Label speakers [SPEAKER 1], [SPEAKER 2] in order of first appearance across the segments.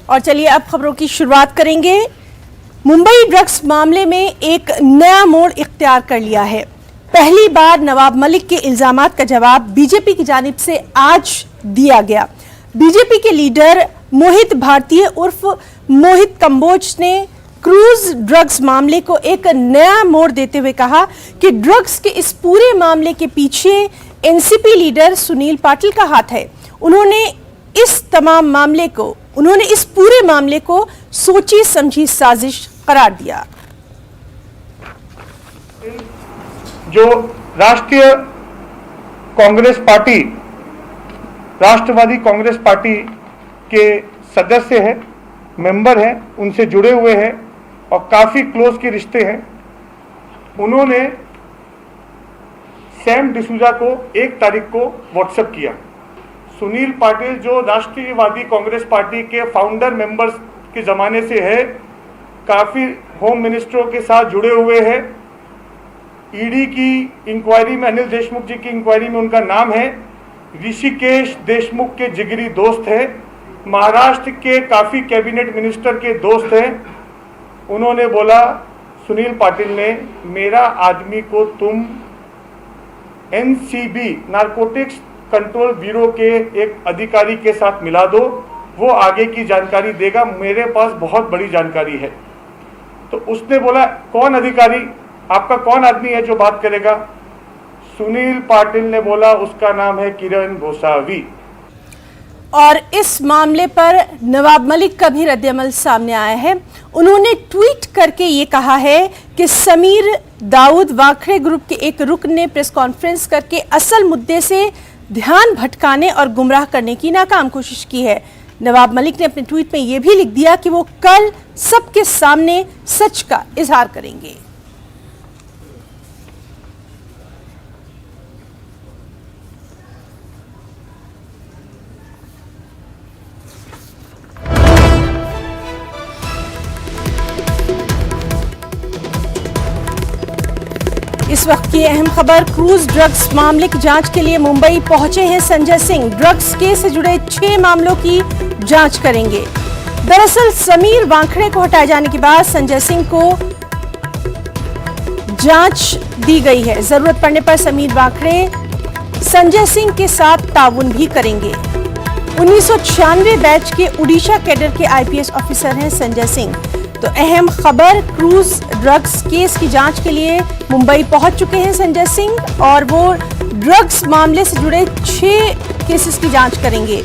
[SPEAKER 1] और चलिए अब खबरों की शुरुआत करेंगे। मुंबई ड्रग्स मामले में एक नया मोड़ इख्तियार कर लिया है। पहली बार नवाब मलिक के इल्जामात का जवाब बीजेपी की जानिब से आज दिया गया। बीजेपी के लीडर मोहित भारतीय उर्फ मोहित कंबोज ने क्रूज ड्रग्स मामले को एक नया मोड़ देते हुए कहा कि ड्रग्स के इस पूरे मामले के पीछे एनसीपी लीडर सुनील पाटिल का हाथ है। उन्होंने इस पूरे मामले को सोची समझी साजिश करार दिया।
[SPEAKER 2] जो राष्ट्रीय कांग्रेस पार्टी, राष्ट्रवादी कांग्रेस पार्टी के सदस्य हैं, मेंबर हैं, उनसे जुड़े हुए हैं और काफ़ी क्लोज के रिश्ते हैं। उन्होंने सैम डिसूजा को 1 तारीख को व्हाट्सएप किया। सुनील पाटिल जो राष्ट्रीयवादी कांग्रेस पार्टी के फाउंडर मेंबर्स के ज़माने से है, काफ़ी होम मिनिस्टरों के साथ जुड़े हुए हैं। ईडी की इंक्वायरी में, अनिल देशमुख जी की इंक्वायरी में उनका नाम है। ऋषिकेश देशमुख के जिगरी दोस्त है। महाराष्ट्र के काफ़ी कैबिनेट मिनिस्टर के दोस्त हैं। उन्होंने बोला, सुनील पाटिल ने, मेरा आदमी को तुम एनसीबी नारकोटिक्स कंट्रोल ब्यूरो के एक अधिकारी के साथ मिला दो, वो आगे की जानकारी देगा, मेरे पास बहुत बड़ी जानकारी है। तो उसने बोला, कौन अधिकारी, आपका कौन आदमी है जो बात करेगा? सुनील पाटिल ने बोला, उसका नाम है किरण गोसावी।
[SPEAKER 1] और इस मामले पर नवाब मलिक का भी रद्द-ए-अमल सामने आया है। उन्होंने ट्वीट करके ये कहा है कि समीर दाऊद वाखड़े ग्रुप के एक रुकन ने प्रेस कॉन्फ्रेंस करके असल मुद्दे से ध्यान भटकाने और गुमराह करने की नाकाम कोशिश की है। नवाब मलिक ने अपने ट्वीट में यह भी लिख दिया कि वो कल सबके सामने सच का इजहार करेंगे। इस वक्त की अहम खबर, क्रूज ड्रग्स मामले की जांच के लिए मुंबई पहुंचे हैं संजय सिंह। ड्रग्स केस से जुड़े 6 मामलों की जांच करेंगे। दरअसल समीर वानखेड़े को हटाए जाने के बाद संजय सिंह को जांच दी गई है। जरूरत पड़ने पर समीर वानखेड़े संजय सिंह के साथ ताउन भी करेंगे। 1996 बैच के उड़ीसा कैडर के आईपीएस ऑफिसर हैं संजय सिंह। तो अहम खबर, क्रूज ड्रग्स केस की जांच के लिए मुंबई पहुंच चुके हैं संजय सिंह और वो ड्रग्स मामले से जुड़े 6 केसेस की जांच करेंगे।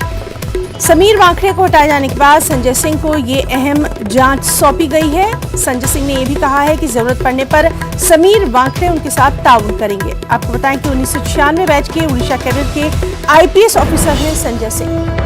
[SPEAKER 1] समीर वानखेड़े को हटाए जाने के बाद संजय सिंह को ये अहम जांच सौंपी गई है। संजय सिंह ने यह भी कहा है कि जरूरत पड़ने पर समीर वानखेड़े उनके साथ ताउन करेंगे। आपको बताएं कि 1996 बैच के उड़ीसा कैडर के आईपीएस ऑफिसर हैं Sanjay Singh.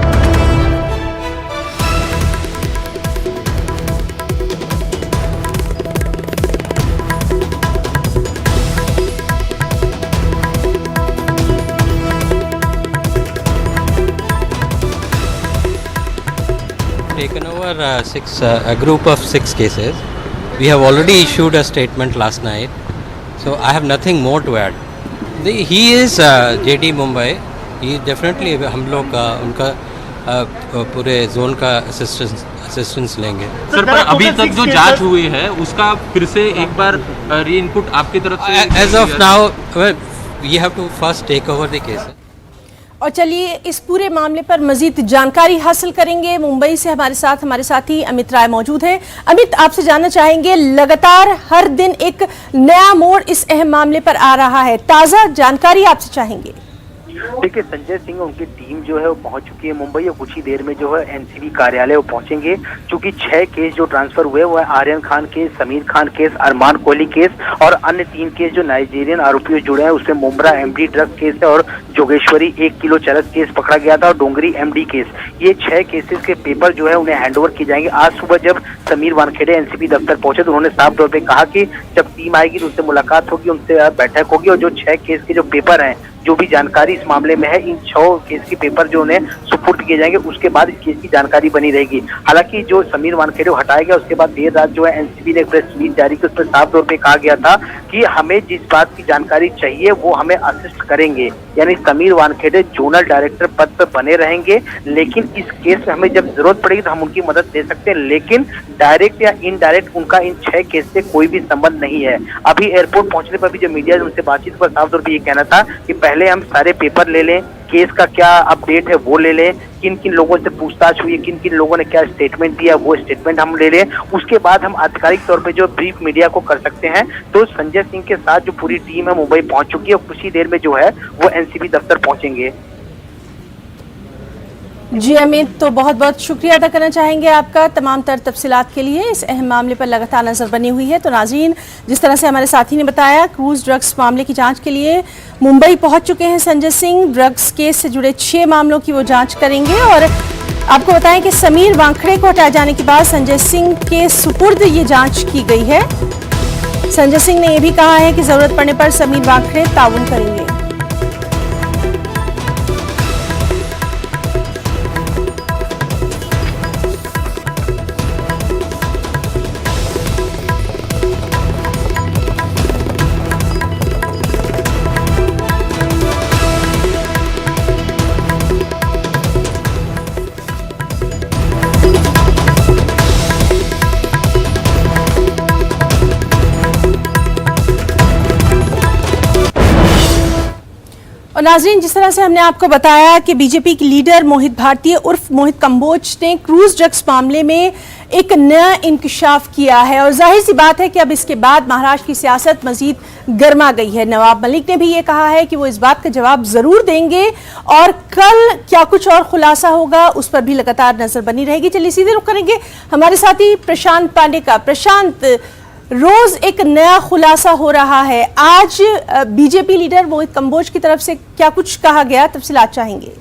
[SPEAKER 3] Taken over a group of 6 cases. We have already issued a statement last night, so I have nothing more to add. He is JD Mumbai. He definitely हम लोग उनका पूरे zone का assistance लेंगे।
[SPEAKER 4] Sir, पर अभी तक जो जांच हुई है उसका फिर से एक बार री इनपुट आपकी तरफ से?
[SPEAKER 3] As of now, we have to first take over the case.
[SPEAKER 1] और चलिए इस पूरे मामले पर मजीद जानकारी हासिल करेंगे। मुंबई से हमारे साथी अमित राय मौजूद हैं। अमित, आपसे जानना चाहेंगे, लगातार हर दिन एक नया मोड़ इस अहम मामले पर आ रहा है, ताज़ा जानकारी आपसे चाहेंगे।
[SPEAKER 5] देखिए, संजय सिंह और उनकी टीम जो है वो पहुंच चुकी है मुंबई और कुछ ही देर में जो है एनसीबी कार्यालय वो पहुंचेंगे। चूंकि 6 केस जो ट्रांसफर हुए वो है Aryan Khan case, Sameer Khan case, Armaan Kohli case और अन्य 3 केस जो नाइजीरियन आरोपियों जुड़े हैं उसमें मुमरा एमडी ड्रग केस है और जोगेश्वरी 1 किलो चरस केस पकड़ा गया था और डोंगरी एमडी केस। ये 6 केसेस के पेपर जो है उन्हें हैंडओवर किए जाएंगे। आज सुबह जब समीर वानखेड़े एनसीबी दफ्तर पहुंचे तो उन्होंने साफ तौर पर कहा कि जब टीम आएगी तो उनसे मुलाकात होगी, उनसे बैठक होगी और जो 6 केस के जो पेपर हैं, जो भी जानकारी इस मामले में है, इन 6 केस के पेपर जो उन्हें सुपुर्द किए जाएंगे, उसके बाद इस केस की जानकारी बनी रहेगी। हालांकि जो समीर वानखेड़े को हटाया गया उसके बाद देर रात जो है एनसीबी ने प्रेस रिलीज जारी की, उसमें साफ तौर पे कहा गया था कि हमें जिस बात की जानकारी चाहिए वो हमें असिस्ट करेंगे। यानी समीर वानखेड़े जोनल डायरेक्टर पद पर बने रहेंगे, लेकिन इस केस में हमें जब जरूरत पड़ेगी तो हम उनकी मदद दे सकते हैं, लेकिन डायरेक्ट या इनडायरेक्ट उनका इन 6 केस से कोई भी संबंध नहीं है। अभी एयरपोर्ट पहुंचने पर भी जो मीडिया उनसे बातचीत पर साफ तौर पर ये कहना था कि पहले हम सारे पेपर ले लें, केस का क्या अपडेट है वो ले लें, किन किन लोगों से पूछताछ हुई, किन किन लोगों ने क्या स्टेटमेंट दिया वो स्टेटमेंट हम ले लें, उसके बाद हम आधिकारिक तौर पे जो ब्रीफ मीडिया को कर सकते हैं। तो संजय सिंह के साथ जो पूरी टीम है मुंबई पहुंच चुकी है और कुछ ही देर में जो है वो एनसीबी दफ्तर पहुंचेंगे।
[SPEAKER 1] जी अमित, तो बहुत बहुत शुक्रिया अदा करना चाहेंगे आपका तमाम तर तफसीलात के लिए। इस अहम मामले पर लगातार नजर बनी हुई है। तो नाज़रीन, जिस तरह से हमारे साथी ने बताया, क्रूज ड्रग्स मामले की जांच के लिए मुंबई पहुंच चुके हैं संजय सिंह। ड्रग्स केस से जुड़े 6 मामलों की वो जांच करेंगे और आपको बताएं कि समीर वानखेड़े को हटाए जाने के बाद संजय सिंह के सुपुर्द ये जांच की गई है। संजय सिंह ने यह भी कहा है कि जरूरत पड़ने पर समीर वानखेड़े ताउन करेंगे। और नाज़रीन, जिस तरह से हमने आपको बताया कि बीजेपी की लीडर मोहित भारती उर्फ मोहित कंबोज ने क्रूज ड्रग्स मामले में एक नया इंकशाफ किया है और जाहिर सी बात है कि अब इसके बाद महाराष्ट्र की सियासत मजीद गर्मा गई है। नवाब मलिक ने भी ये कहा है कि वो इस बात का जवाब जरूर देंगे और कल क्या कुछ और खुलासा होगा उस पर भी लगातार नजर बनी रहेगी। चलिए सीधे रुख करेंगे हमारे साथी प्रशांत पांडे का। प्रशांत, रोज एक नया खुलासा हो रहा है। आज बीजेपी लीडर मोहित कंबोज की तरफ से क्या कुछ कहा गया, तफसीलात चाहेंगे।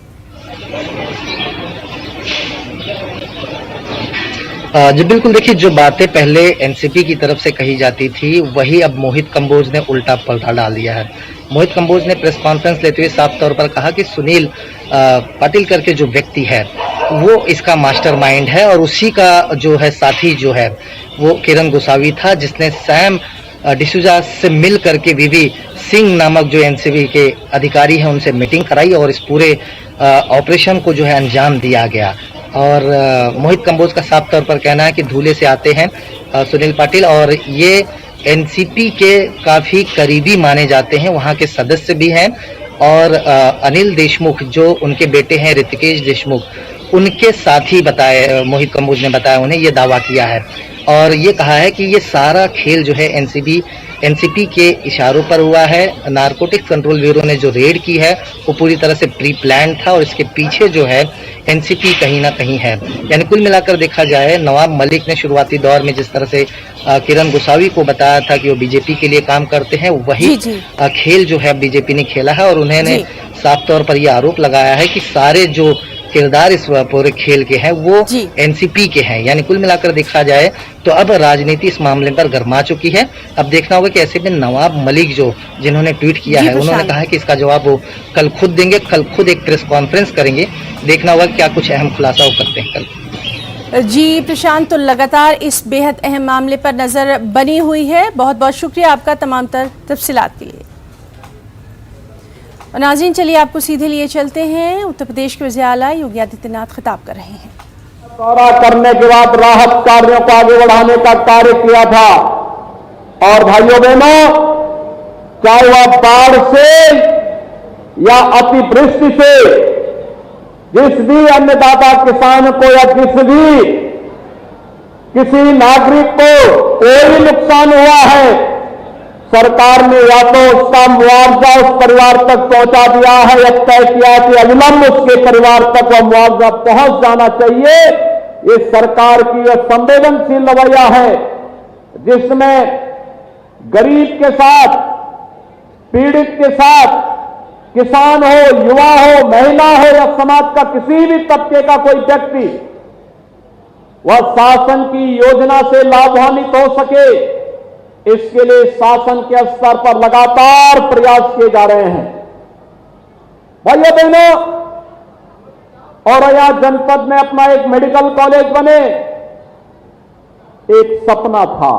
[SPEAKER 6] जी बिल्कुल, देखिए जो बातें पहले एनसीपी की तरफ से कही जाती थी वही अब मोहित कंबोज ने उल्टा पलटा डाल दिया है। मोहित कंबोज ने प्रेस कॉन्फ्रेंस लेते हुए साफ तौर पर कहा कि सुनील पाटिल करके जो व्यक्ति है वो इसका मास्टरमाइंड है और उसी का जो है साथी जो है वो किरण गोसावी था, जिसने सैम डिसूजा से मिल करके वीवी सिंह नामक जो एनसीबी के अधिकारी हैं उनसे मीटिंग कराई और इस पूरे ऑपरेशन को जो है अंजाम दिया गया। और मोहित कंबोज का साफ तौर पर कहना है कि धूले से आते हैं सुनील पाटिल और ये एनसीपी के काफ़ी करीबी माने जाते हैं, वहाँ के सदस्य भी हैं और अनिल देशमुख जो उनके बेटे हैं ऋतिकेश देशमुख, उनके साथी बताए मोहित कंबोज ने बताया, उन्हें ये दावा किया है और ये कहा है कि ये सारा खेल जो है एनसीपी के इशारों पर हुआ है। नारकोटिक्स कंट्रोल ब्यूरो ने जो रेड की है वो पूरी तरह से प्री प्लान था और इसके पीछे जो है एनसीपी कहीं ना कहीं है। यानी कुल मिलाकर देखा जाए, नवाब मलिक ने शुरुआती दौर में जिस तरह से किरण गोसावी को बताया था कि वो बीजेपी के लिए काम करते हैं, वही खेल जो है बीजेपी ने खेला है और उन्होंने साफ तौर पर यह आरोप लगाया है कि सारे जो किरदार इस पूरे खेल के हैं वो एनसीपी के हैं। यानी कुल मिलाकर देखा जाए तो अब राजनीति इस मामले पर गर्मा चुकी है। अब देखना होगा कि ऐसे में नवाब मलिक जो जिन्होंने ट्वीट किया है उन्होंने कहा है कि इसका जवाब वो कल खुद देंगे, कल खुद एक प्रेस कॉन्फ्रेंस करेंगे। देखना होगा क्या कुछ अहम खुलासा वो करते हैं कल।
[SPEAKER 1] जी प्रशांत, तो लगातार इस बेहद अहम मामले पर नजर बनी हुई है। बहुत बहुत शुक्रिया आपका तमाम तर तफसीलात के लिए। और नाज़रीन, चलिए आपको सीधे लिए चलते हैं। उत्तर प्रदेश के वज़ीर आला योगी आदित्यनाथ खिताब कर रहे हैं।
[SPEAKER 7] दौरा करने के बाद राहत कार्यों को आगे बढ़ाने का कार्य किया था और भाइयों बहनों, चाहे वह बाढ़ से या अतिवृष्टि से जिस भी अन्नदाता किसान को या किसी नागरिक को कोई नुकसान हुआ है, सरकार ने या तो उसका मुआवजा उस परिवार तक पहुंचा दिया है या तय किया कि अविलंब उसके परिवार तक वह मुआवजा पहुंच जाना चाहिए। ये सरकार की यह संवेदनशील रवैया है जिसमें गरीब के साथ, पीड़ित के साथ, किसान हो, युवा हो, महिला हो या समाज का किसी भी तबके का कोई व्यक्ति वह शासन की योजना से लाभान्वित हो सके, इसके लिए शासन के स्तर पर लगातार प्रयास किए जा रहे हैं। भाइयों बहनों, औरैया जनपद में अपना एक मेडिकल कॉलेज बने, एक सपना था,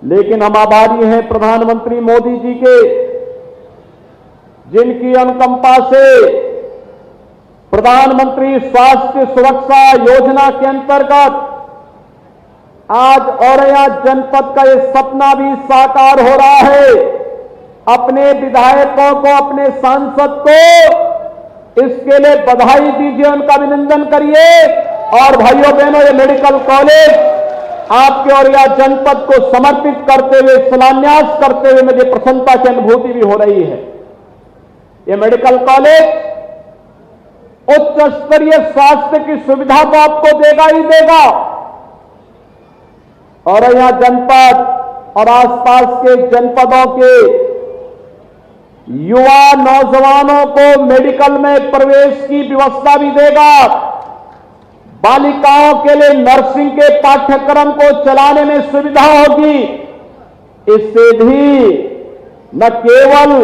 [SPEAKER 7] लेकिन हम आभारी हैं प्रधानमंत्री मोदी जी के जिनकी अनुकंपा से प्रधानमंत्री स्वास्थ्य सुरक्षा योजना के अंतर्गत आज औरैया जनपद का ये सपना भी साकार हो रहा है। अपने विधायकों को, अपने सांसद को इसके लिए बधाई दीजिए, उनका अभिनंदन करिए। और भाइयों बहनों, ये मेडिकल कॉलेज आपके औरैया जनपद को समर्पित करते हुए, शिलान्यास करते हुए मुझे प्रसन्नता की अनुभूति भी हो रही है। ये मेडिकल कॉलेज उच्च स्तरीय स्वास्थ्य की सुविधा तो आपको देगा ही देगा, औरैया जनपद और आसपास के जनपदों के युवा नौजवानों को मेडिकल में प्रवेश की व्यवस्था भी देगा। बालिकाओं के लिए नर्सिंग के पाठ्यक्रम को चलाने में सुविधा होगी। इससे भी न केवल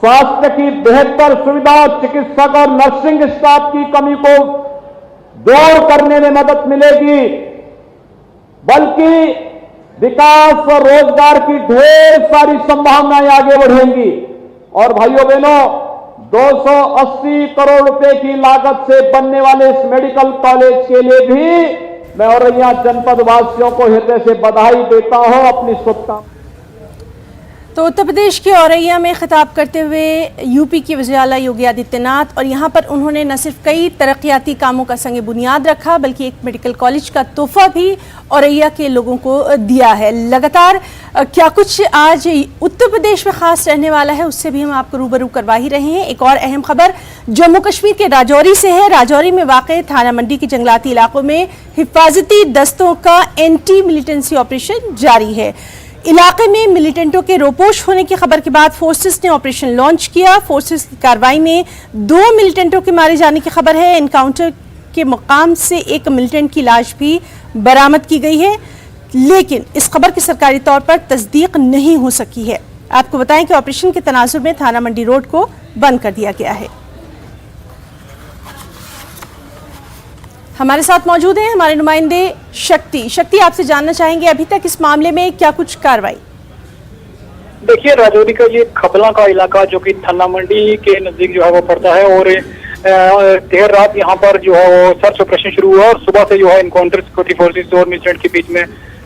[SPEAKER 7] स्वास्थ्य की बेहतर सुविधा, चिकित्सक और नर्सिंग स्टाफ की कमी को दूर करने में मदद मिलेगी, बल्कि विकास और रोजगार की ढेर सारी संभावनाएं आगे बढ़ेंगी। और भाइयों बहनों, 280 करोड़ रुपए की लागत से बनने वाले इस मेडिकल कॉलेज के लिए भी मैं औरैया जनपद वासियों को हृदय से बधाई देता हूं, अपनी शुभकामनाएं।
[SPEAKER 1] तो उत्तर प्रदेश के औरैया में खिताब करते हुए यूपी के वज़ीर आला योगी आदित्यनाथ, और यहाँ पर उन्होंने न सिर्फ कई तरक्याती कामों का संग बुनियाद रखा, बल्कि एक मेडिकल कॉलेज का तोहफा भी औरैया के लोगों को दिया है। लगातार क्या कुछ आज उत्तर प्रदेश में खास रहने वाला है, उससे भी हम आपको रूबरू करवा ही रहे हैं। एक और अहम खबर जम्मू कश्मीर के राजौरी से है। राजौरी में वाक़ थाना मंडी के जंगलाती इलाकों में हिफाजती दस्तों का एंटी मिलिटेंसी ऑपरेशन जारी है। इलाके में मिलिटेंटों के रोपोश होने की खबर के बाद फोर्सेस ने ऑपरेशन लॉन्च किया। फोर्सेस की कार्रवाई में 2 मिलिटेंटों के मारे जाने की खबर है। एनकाउंटर के मुकाम से एक मिलिटेंट की लाश भी बरामद की गई है, लेकिन इस खबर की सरकारी तौर पर तस्दीक नहीं हो सकी है। आपको बताएं कि ऑपरेशन के तनाजुर में थाना मंडी रोड को बंद कर दिया गया है। हमारे साथ मौजूद हैं हमारे नुमाइंदे शक्ति, आपसे जानना चाहेंगे अभी तक इस मामले में क्या कुछ कार्रवाई?
[SPEAKER 8] देखिए, राजौरी का ये खबला का इलाका जो कि थाना मंडी के नजदीक जो है वो पड़ता है, और देर रात यहाँ पर जो है वो सर्च ऑपरेशन शुरू हुआ और सुबह से जो है इनकाउंटर सिक्योरिटी फोर्सेस और मिलिटेंट के बीच में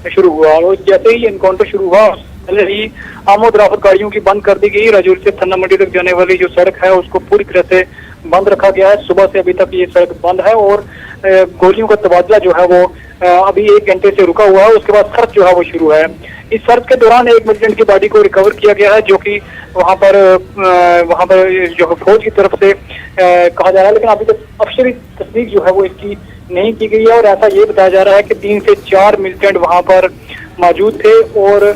[SPEAKER 8] शुरू हुआ। और जैसे ही इनकाउंटर शुरू हुआ पहले ही आमद रफ्त गाड़ियों की बंद कर दी गई। राजौरी से थाना मंडी तक जाने वाली जो सड़क है उसको पूरी तरह से बंद रखा गया है। सुबह से अभी तक ये सड़क बंद है और गोलियों का तबादला जो है वो अभी 1 घंटे से रुका हुआ है। उसके बाद सर्च जो है वो शुरू है। इस सर्च के दौरान एक मिलिटेंट की बॉडी को रिकवर किया गया है, जो कि वहां पर जो फौज की तरफ से कहा जा रहा है, लेकिन अभी तक अफसरी तस्दीक जो है वो इसकी नहीं की गई है। और ऐसा ये बताया जा रहा है कि 3 से 4 मिलिटेंट वहां पर मौजूद थे और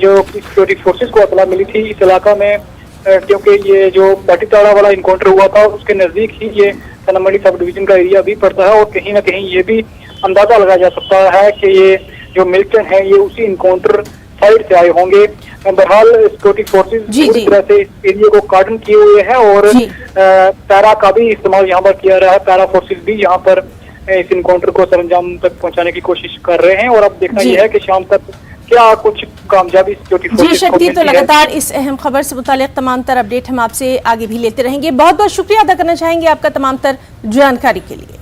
[SPEAKER 8] जो सिक्योरिटी फोर्सेस को इतला मिली थी इस इलाका में, क्योंकि ये जो पाटीताड़ा वाला इनकाउंटर हुआ था उसके नजदीक ही ये थाना मंडी सब डिवीजन का एरिया भी पड़ता है, और कहीं ना कहीं ये भी अंदाजा लगाया जा सकता है कि ये जो मिलिटेंट है ये उसी इनकाउंटर साइड से आए होंगे। बहरहाल सिक्योरिटी फोर्सेस पूरी तरह से एरिया को कार्डन किए हुए हैं और पैरा का भी इस्तेमाल यहाँ पर किया रहा है। पैरा फोर्सेस भी यहाँ पर इस इनकाउंटर को सरंजाम तक पहुँचाने की कोशिश कर रहे हैं, और अब देखना यह है कि शाम तक क्या कुछ कामयाबी सिक्योरिटी फोर्सेस को मिलती है।
[SPEAKER 1] तो लगातार इस अहम खबर से मुतालिक तमाम तर अपडेट हम आपसे आगे भी लेते रहेंगे। बहुत बहुत शुक्रिया अदा करना चाहेंगे आपका तमाम तर जानकारी के लिए।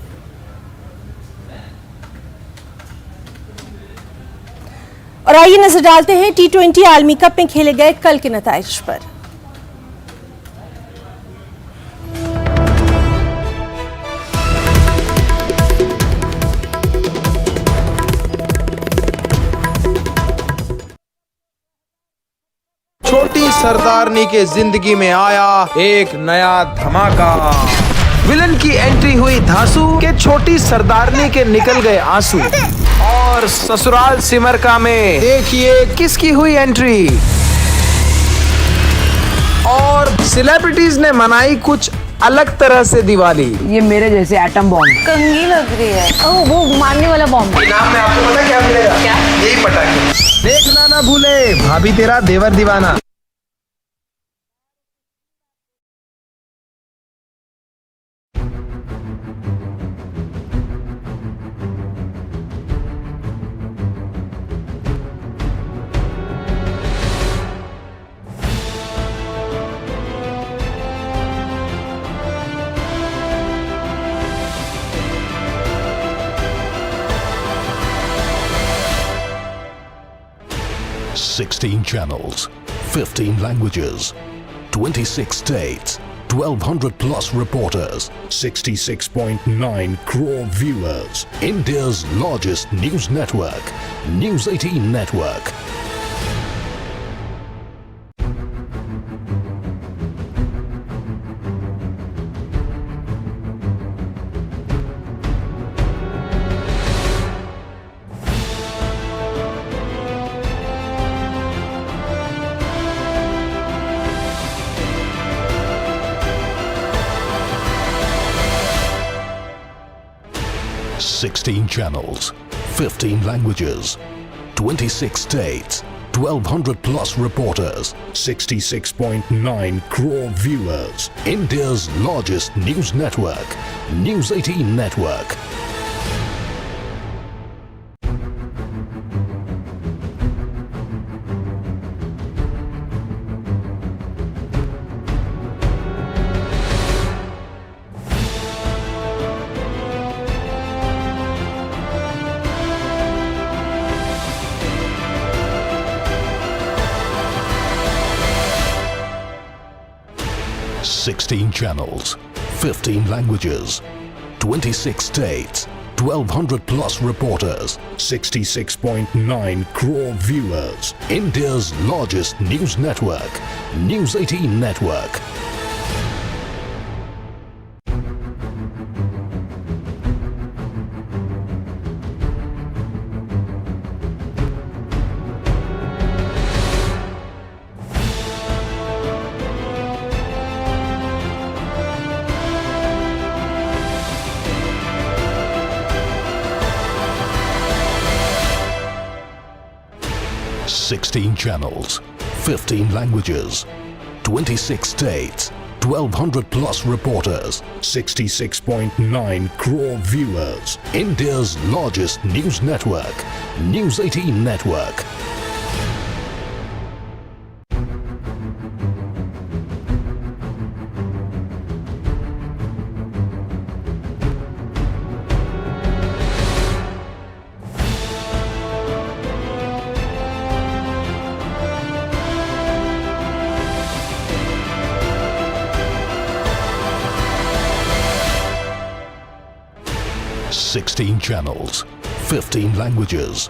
[SPEAKER 1] और आइए नजर डालते हैं T20 आलमी कप में खेले गए कल के नताइज पर।
[SPEAKER 9] छोटी सरदारनी के जिंदगी में आया एक नया धमाका। विलन की एंट्री हुई धांसू के छोटी सरदारनी के निकल गए आंसू। और ससुराल सिमरका में देखिए किसकी हुई एंट्री। और सेलिब्रिटीज ने मनाई कुछ अलग तरह से दिवाली।
[SPEAKER 10] ये मेरे जैसे एटम बॉम्ब कंगी लग रही है। ओह, वो मारने वाला बॉम्ब।
[SPEAKER 9] इनाम में आपको पता क्या मिलेगा? क्या? यही पटाखे। देखना ना भूले भाभी तेरा देवर दीवाना।
[SPEAKER 11] 16 channels, 15 languages, 26 states, 1200 plus reporters, 66.9 crore viewers. India's largest news network, News 18 Network. Sixteen channels, 15 languages, 26 states, 1200 plus reporters, 66.9 crore viewers. India's largest news network, News 18 Network. Sixteen channels, 15 languages, 26 states, 1200 plus reporters, 66.9 crore viewers. India's largest news network, News 18 Network. Sixteen channels, 15 languages, 26 states, 1200 plus reporters, 66.9 crore viewers. India's largest news network, News 18 Network. Sixteen channels, 15 languages,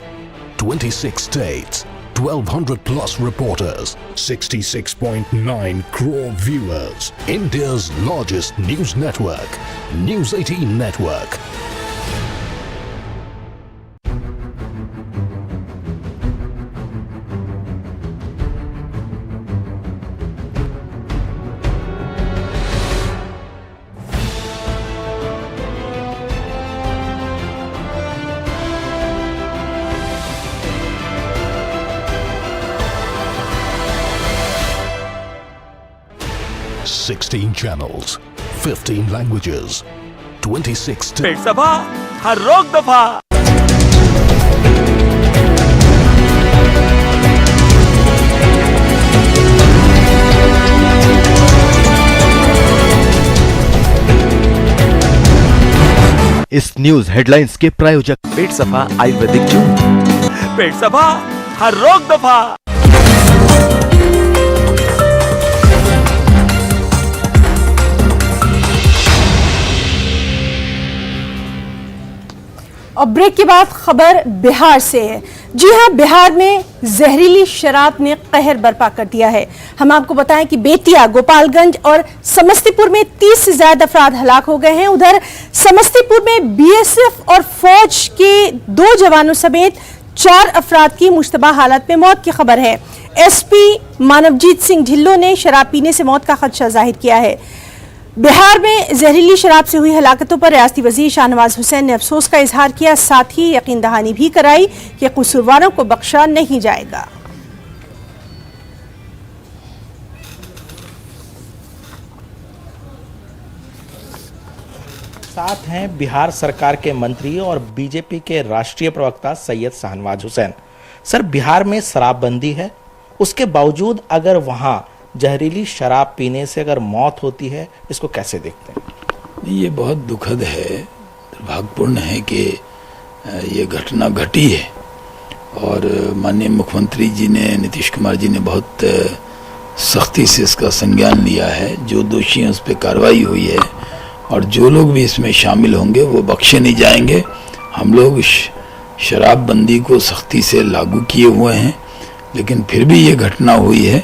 [SPEAKER 11] 26 states, 1200 plus reporters, 66.9 crore viewers. India's largest news network, News 18 Network. Sixteen channels, 15 languages, 26 states.
[SPEAKER 12] सभा हर रोक दफा।
[SPEAKER 13] इस news headlines के प्रायोजक
[SPEAKER 12] पेट सफा आयुर्वेदिक जून। पेट सफा हर रोक दफा।
[SPEAKER 1] और ब्रेक के बाद खबर बिहार से है। जी हां, बिहार में जहरीली शराब ने कहर बर्पा कर दिया है। हम आपको बताएं कि बेतिया, गोपालगंज और समस्तीपुर में 30 से ज्यादा अफराद हलाक हो गए हैं। उधर समस्तीपुर में बीएसएफ और फौज के 2 जवानों समेत 4 अफराद की मुश्तबा हालत में मौत की खबर है। एसपी मानवजीत सिंह ढिल्लों ने शराब पीने से मौत का खदशा जाहिर किया है। बिहार में जहरीली शराब से हुई हलाकतों पर रियासती वजीर शाहनवाज हुसैन ने अफसोस का इजहार किया, साथ ही यकीन दहानी भी कराई कि कसूरवारों को बख्शा नहीं जाएगा।
[SPEAKER 14] साथ हैं बिहार सरकार के मंत्री और बीजेपी के राष्ट्रीय प्रवक्ता सैयद शाहनवाज हुसैन। सर, बिहार में शराबबंदी है, उसके बावजूद अगर वहां जहरीली शराब पीने से अगर मौत होती है, इसको कैसे देखते हैं?
[SPEAKER 15] ये बहुत दुखद है, दुर्भाग्यपूर्ण है कि ये घटना घटी है। और माननीय मुख्यमंत्री जी ने, नीतीश कुमार जी ने बहुत सख्ती से इसका संज्ञान लिया है। जो दोषी हैं उस पर कार्रवाई हुई है और जो लोग भी इसमें शामिल होंगे वो बख्शे नहीं जाएंगे। हम लोग शराबबंदी को सख्ती से लागू किए हुए हैं, लेकिन फिर भी ये घटना हुई है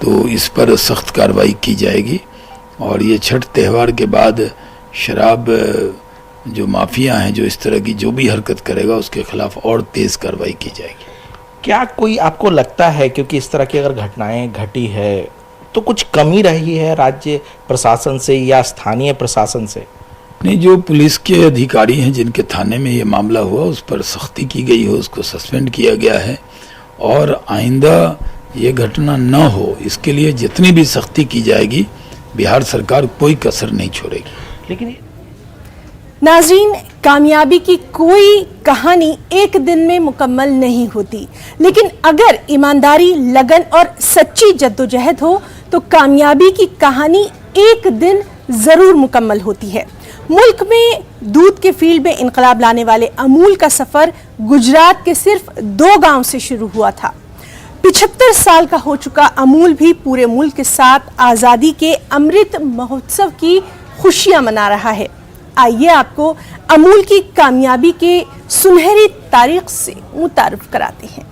[SPEAKER 15] तो इस पर सख्त कार्रवाई की जाएगी। और ये छठ त्यौहार के बाद शराब जो माफिया हैं, जो इस तरह की जो भी हरकत करेगा उसके खिलाफ और तेज कार्रवाई की जाएगी।
[SPEAKER 14] क्या कोई आपको लगता है, क्योंकि इस तरह की अगर घटनाएं घटी है तो कुछ कमी रही है राज्य प्रशासन से या स्थानीय प्रशासन से?
[SPEAKER 15] नहीं, जो पुलिस के अधिकारी हैं जिनके थाने में ये मामला हुआ उस पर सख्ती की गई हो, उसको सस्पेंड किया गया है और आइंदा ये घटना न हो इसके लिए जितनी भी सख्ती की जाएगी बिहार सरकार कोई कसर नहीं छोड़ेगी।
[SPEAKER 14] लेकिन
[SPEAKER 1] नाज़रीन, कामयाबी की कोई कहानी एक दिन में मुकम्मल नहीं होती, लेकिन अगर ईमानदारी, लगन और सच्ची जद्दोजहद हो तो कामयाबी की कहानी एक दिन जरूर मुकम्मल होती है। मुल्क में दूध के फील्ड में इनकलाब लाने वाले अमूल का सफर गुजरात के सिर्फ 2 गांव से शुरू हुआ था। 75 साल का हो चुका अमूल भी पूरे मुल्क के साथ आजादी के अमृत महोत्सव की खुशियां मना रहा है। आइए आपको अमूल की कामयाबी के सुनहरी तारीख से मुतारिफ कराते हैं।
[SPEAKER 16] –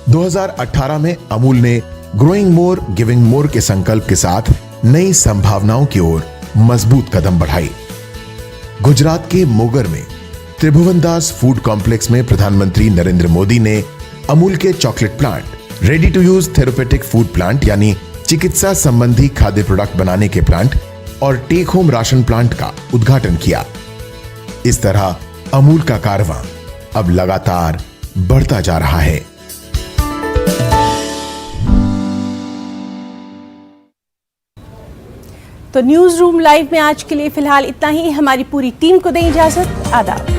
[SPEAKER 16] 2018 में अमूल ने ग्रोइंग मोर गिविंग मोर के संकल्प के साथ नई संभावनाओं की ओर मजबूत कदम बढ़ाई। गुजरात के मोगर में त्रिभुवन दास फूड कॉम्प्लेक्स में प्रधानमंत्री नरेंद्र मोदी ने अमूल के chocolate plant, ready to use therapeutic food plant यानी चिकित्सा संबंधी खाद्य प्रोडक्ट बनाने के प्लांट और टेक होम राशन प्लांट का उद्घाटन किया। इस तरह अमूल का कारवां अब लगातार बढ़ता जा रहा है।
[SPEAKER 1] तो न्यूज़ रूम लाइव में आज के लिए फिलहाल इतना ही। हमारी पूरी टीम को दें इजाजत। आदाब।